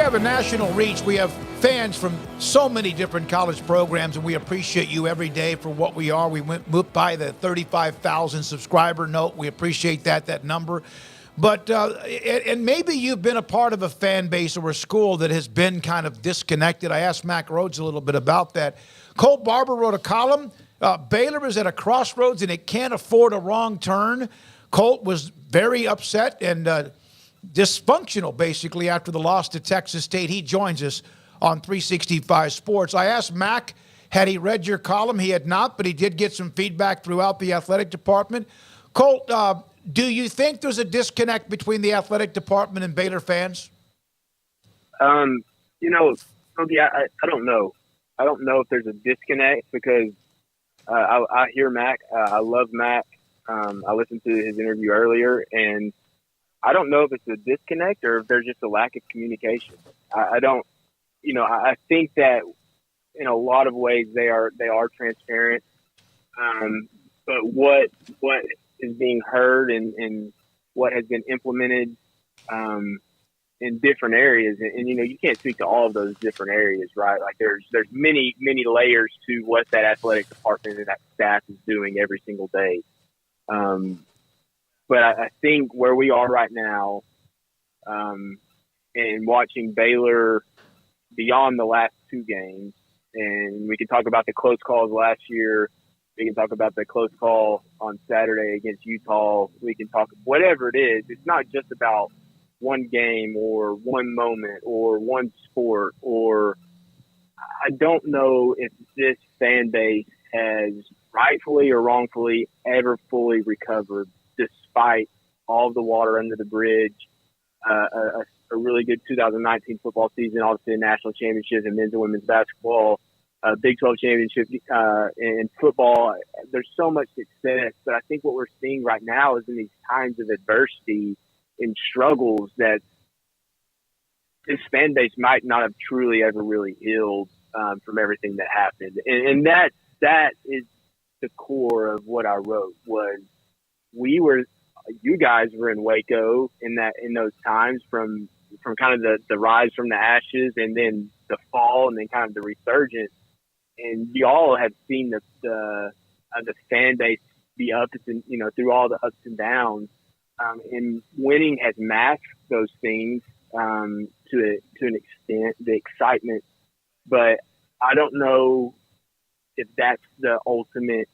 have a national reach. We have fans from so many different college programs, and we appreciate you every day for what we are. We went by the 35,000 subscriber note. We appreciate that number. But and maybe you've been a part of a fan base or a school that has been kind of disconnected. I asked Mac Rhodes a little bit about that. Colt Barber wrote a column. Baylor is at a crossroads, and it can't afford a wrong turn. Colt was very upset and dysfunctional, basically, after the loss to Texas State. He joins us on 365 Sports. I asked Mac, had he read your column? He had not, but he did get some feedback throughout the athletic department. Colt, do you think there's a disconnect between the athletic department and Baylor fans? Smokey, I don't know. I don't know if there's a disconnect because I hear Mac. I love Mac. I listened to his interview earlier, and I don't know if it's a disconnect or if there's just a lack of communication. I think that in a lot of ways they are transparent. But what is being heard and what has been implemented in different areas, and you can't speak to all of those different areas, right? Like there's many layers to what that athletic department and that staff is doing every single day. But I think where we are right now, and watching Baylor beyond the last two games, and we can talk about the close calls last year. We can talk about the close call on Saturday against Utah. We can talk whatever it is. It's not just about one game or one moment or one sport. Or I don't know if this fan base has rightfully or wrongfully ever fully recovered, despite all of the water under the bridge, a really good 2019 football season, obviously a national championship in men's and women's basketball, Big 12 championship in football. There's so much success, but I think what we're seeing right now is in these times of adversity and struggles that this fan base might not have truly ever really healed from everything that happened. And that is the core of what I wrote. Was you guys were in Waco in those times from kind of the rise from the ashes and then the fall and then kind of the resurgence. And y'all have seen the fan base be up and through all the ups and downs. And winning has masked those things to an extent, the excitement. But I don't know if that's the ultimate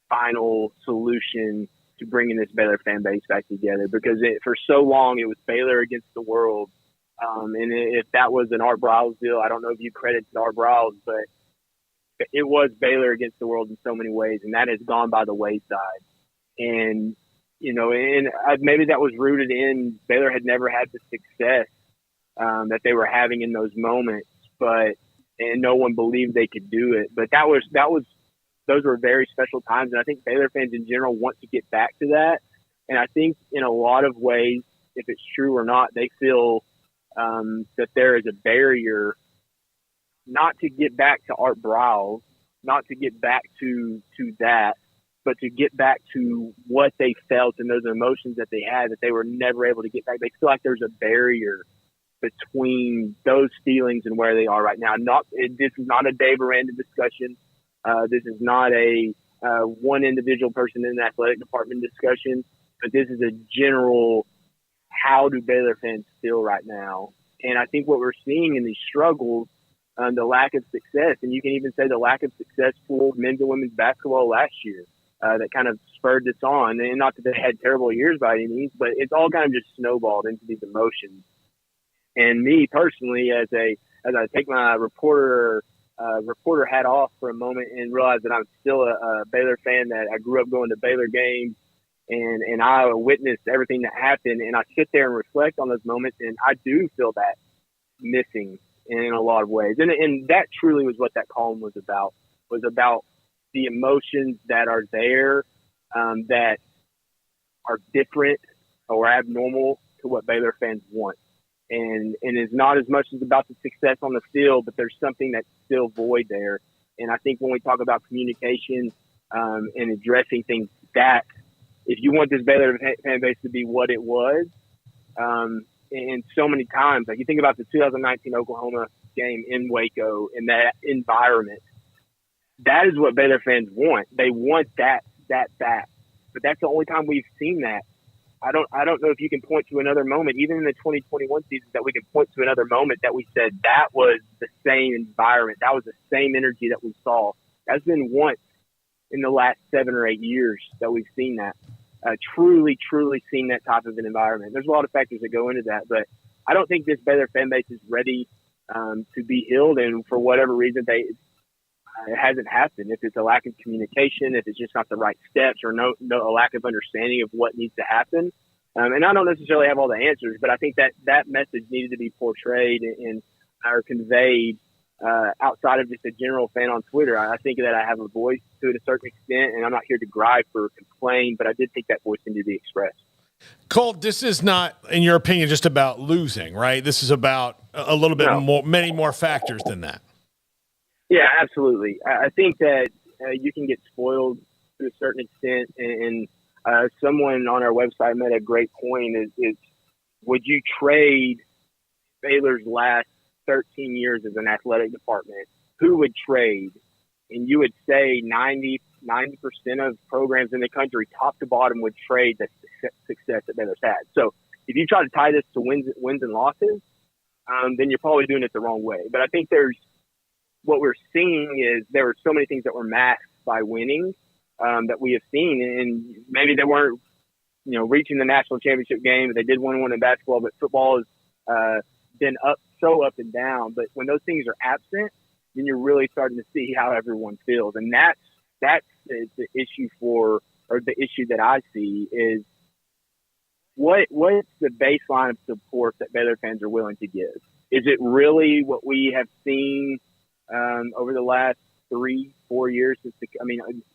final solution to bringing this Baylor fan base back together, because for so long it was Baylor against the world. And if that was an Art Briles deal, I don't know if you credit Art Briles, but it was Baylor against the world in so many ways, and that has gone by the wayside. And maybe that was rooted in Baylor had never had the success that they were having in those moments, and no one believed they could do it. But those were very special times, and I think Baylor fans in general want to get back to that. And I think in a lot of ways, if it's true or not, they feel that there is a barrier not to get back to Art Briles, not to get back to that, but to get back to what they felt and those emotions that they had that they were never able to get back. They feel like there's a barrier between those feelings and where they are right now. This is not a Dave Aranda discussion. This is not a one individual person in the athletic department discussion, but this is a general, how do Baylor fans feel right now? And I think what we're seeing in these struggles, the lack of success, and you can even say the lack of success for men's and women's basketball last year, that kind of spurred this on. And not that they had terrible years by any means, but it's all kind of just snowballed into these emotions. And me personally, as I take my reporter hat off for a moment and realize that I'm still a Baylor fan, that I grew up going to Baylor games, and I witnessed everything that happened, and I sit there and reflect on those moments, and I do feel that missing in a lot of ways. And that truly was what that column was about the emotions that are there, that are different or abnormal to what Baylor fans want. And it's not as much as about the success on the field, but there's something that's still void there. And I think when we talk about communication and addressing things, that if you want this Baylor fan base to be what it was, and and so many times. Like you think about the 2019 Oklahoma game in Waco in that environment. That is what Baylor fans want. They want that back. But that's the only time we've seen that. I don't know if you can point to another moment, even in the 2021 season, that we can point to another moment that we said that was the same environment. That was the same energy that we saw. That's been once in the last 7 or 8 years that we've seen that. Truly seen that type of an environment. There's a lot of factors that go into that, but I don't think this Baylor fan base is ready to be healed, and for whatever reason, it hasn't happened. If it's a lack of communication, if it's just not the right steps, or a lack of understanding of what needs to happen. And I don't necessarily have all the answers, but I think that message needed to be portrayed and or conveyed outside of just a general fan on Twitter. I think that I have a voice to a certain extent, and I'm not here to gripe or complain, but I did think that voice needed to be expressed. Colt, this is not, in your opinion, just about losing, right? This is about a little bit more, many more factors than that. Yeah, absolutely. I think that you can get spoiled to a certain extent, and someone on our website made a great point is would you trade Baylor's last 13 years as an athletic department? Who would trade? And you would say 90% of programs in the country, top to bottom, would trade the success that Baylor's had. So if you try to tie this to wins and losses, then you're probably doing it the wrong way. But I think what we're seeing is there were so many things that were masked by winning that we have seen, and maybe they weren't, reaching the national championship game, but they did win one in basketball. But football has been up and down. But when those things are absent, then you're really starting to see how everyone feels, and that's the issue the issue that I see is what's the baseline of support that Baylor fans are willing to give? Is it really what we have seen over the last 3-4 years since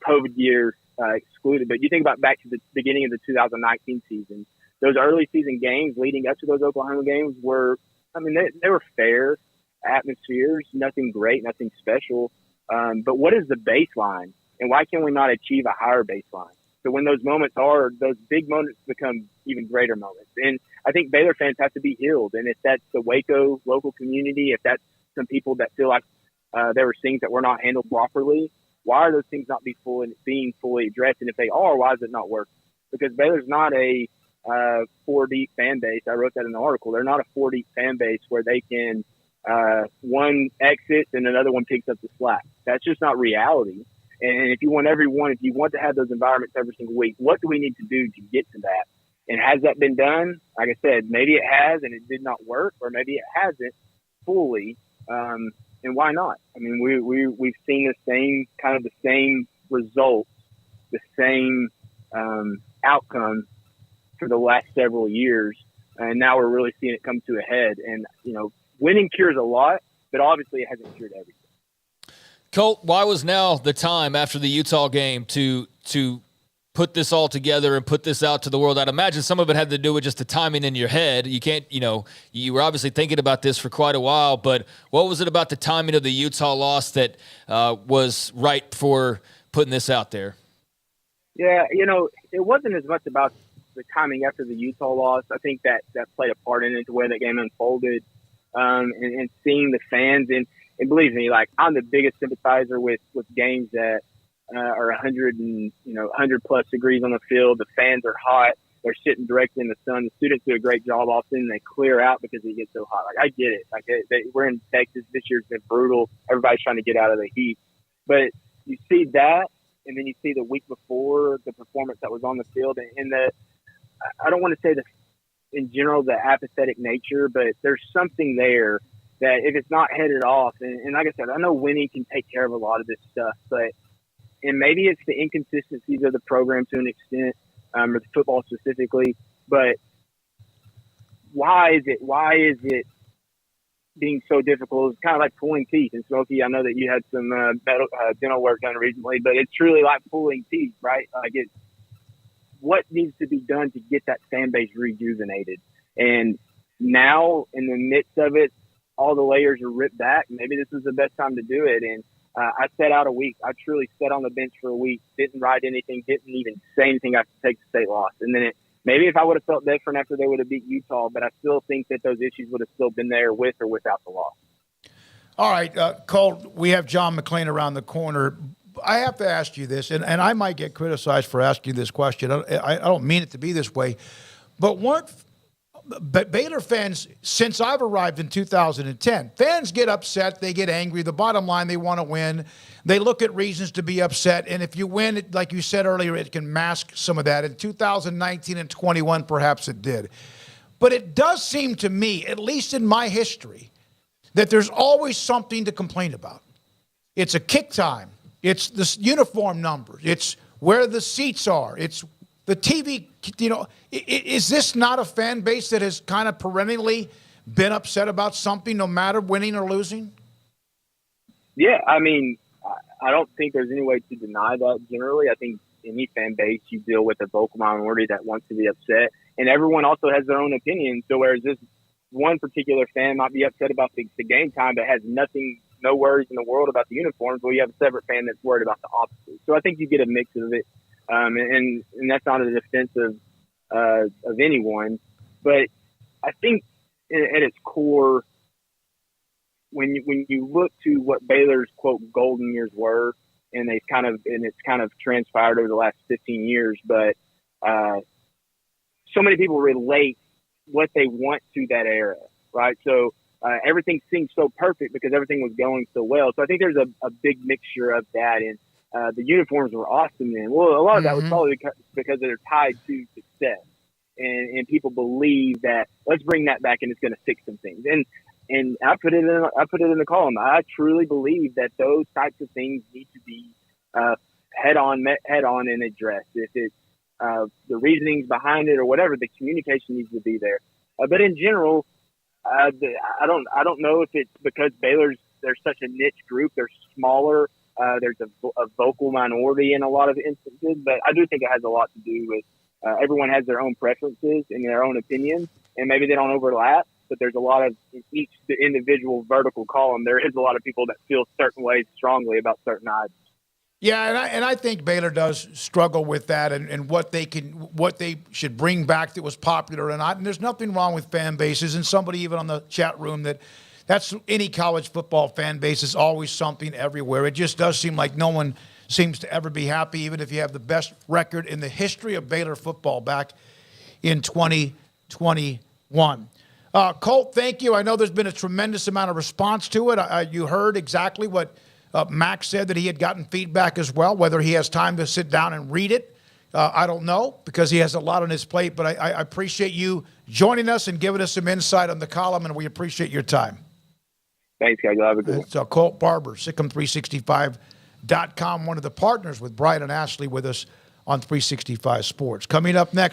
COVID year excluded, but you think about back to the beginning of the 2019 season, those early season games leading up to those Oklahoma games were, they were fair atmospheres, nothing great, nothing special. But what is the baseline, and why can we not achieve a higher baseline? So when those big moments become even greater moments. And I think Baylor fans have to be healed. And if that's the Waco local community, if that's some people that feel like there were things that were not handled properly, why are those things not being fully addressed? And if they are, why is it not working? Because Baylor's not a 4-deep fan base. I wrote that in the article. They're not a 4-deep fan base where they can one exits and another one picks up the slack. That's just not reality. And if you want to have those environments every single week, what do we need to do to get to that? And has that been done? Like I said, maybe it has and it did not work, or maybe it hasn't fully. And why not? We've seen the same results, the same outcome for the last several years, and now we're really seeing it come to a head. And winning cures a lot, but obviously it hasn't cured everything. Colt, why was now the time after the Utah game to put this all together and put this out to the world? I'd imagine some of it had to do with just the timing in your head. You can't, you were obviously thinking about this for quite a while, but what was it about the timing of the Utah loss that was right for putting this out there? Yeah, it wasn't as much about the timing after the Utah loss. I think that played a part in it, the way that game unfolded, and seeing the fans. And believe me, I'm the biggest sympathizer with games that are 100 plus degrees on the field. The fans are hot. They're sitting directly in the sun. The students do a great job. Often they clear out because it gets so hot. I get it. We're in Texas. This year's been brutal. Everybody's trying to get out of the heat. But you see that, and then you see the week before the performance that was on the field, and I don't want to say in general the apathetic nature, but there's something there that if it's not headed off, and like I said, I know winning can take care of a lot of this stuff, and maybe it's the inconsistencies of the program to an extent, or the football specifically, but why is it being so difficult? It's kind of like pulling teeth. And Smokey, I know that you had some dental work done recently, but it's truly like pulling teeth, right? What needs to be done to get that fan base rejuvenated? And now, in the midst of it, all the layers are ripped back. Maybe this is the best time to do it. And I sat out a week. I truly sat on the bench for a week, didn't write anything, didn't even say anything after Texas State lost. And then Maybe if I would have felt different after they would have beat Utah, but I still think that those issues would have still been there with or without the loss. All right, Colt, we have John McClain around the corner. I have to ask you this, and I might get criticized for asking this question. I don't mean it to be this way, but Baylor fans, since I've arrived in 2010, fans get upset, they get angry. The bottom line, they want to win. They look at reasons to be upset, and if you win, like you said earlier, it can mask some of that. In 2019 and 21, perhaps it did. But it does seem to me, at least in my history, that there's always something to complain about. It's a kick time. It's the uniform numbers. It's where the seats are. It's the TV. Is this not a fan base that has kind of perennially been upset about something, no matter winning or losing? Yeah, I mean, I don't think there's any way to deny that generally. I think any fan base, you deal with a vocal minority that wants to be upset, and everyone also has their own opinion. So whereas this one particular fan might be upset about the game time, but has no worries in the world about the uniforms, well, you have a separate fan that's worried about the opposite. So I think you get a mix of it, and that's not a defense of anyone. But I think at its core, when you look to what Baylor's quote golden years were, and it's kind of transpired over the last 15 years, but so many people relate what they want to that era, right? So everything seems so perfect because everything was going so well. So I think there's a big mixture of that, and the uniforms were awesome then. Well, a lot of that was probably because they're tied to success, and people believe that let's bring that back and it's going to fix some things. And I put it in the column. I truly believe that those types of things need to be head on and addressed. If it's the reasonings behind it or whatever, the communication needs to be there. But in general, I don't know if it's because they're such a niche group. They're smaller. There's a vocal minority in a lot of instances, but I do think it has a lot to do with everyone has their own preferences and their own opinions, and maybe they don't overlap. But there's a lot of in each the individual vertical column. There is a lot of people that feel certain ways strongly about certain items. Yeah, and I think Baylor does struggle with that and what they should bring back that was popular or not. And there's nothing wrong with fan bases. And somebody even on the chat room that's any college football fan base is always something everywhere. It just does seem like no one seems to ever be happy, even if you have the best record in the history of Baylor football back in 2021. Colt, thank you. I know there's been a tremendous amount of response to it. You heard exactly what Max said, that he had gotten feedback as well. Whether he has time to sit down and read it, I don't know, because he has a lot on his plate. But I appreciate you joining us and giving us some insight on the column, and we appreciate your time. Thanks, guys. You'll have a good one. So Colt Barber, Sic'Em365.com, one of the partners with Brian and Ashley with us on 365 Sports. Coming up next.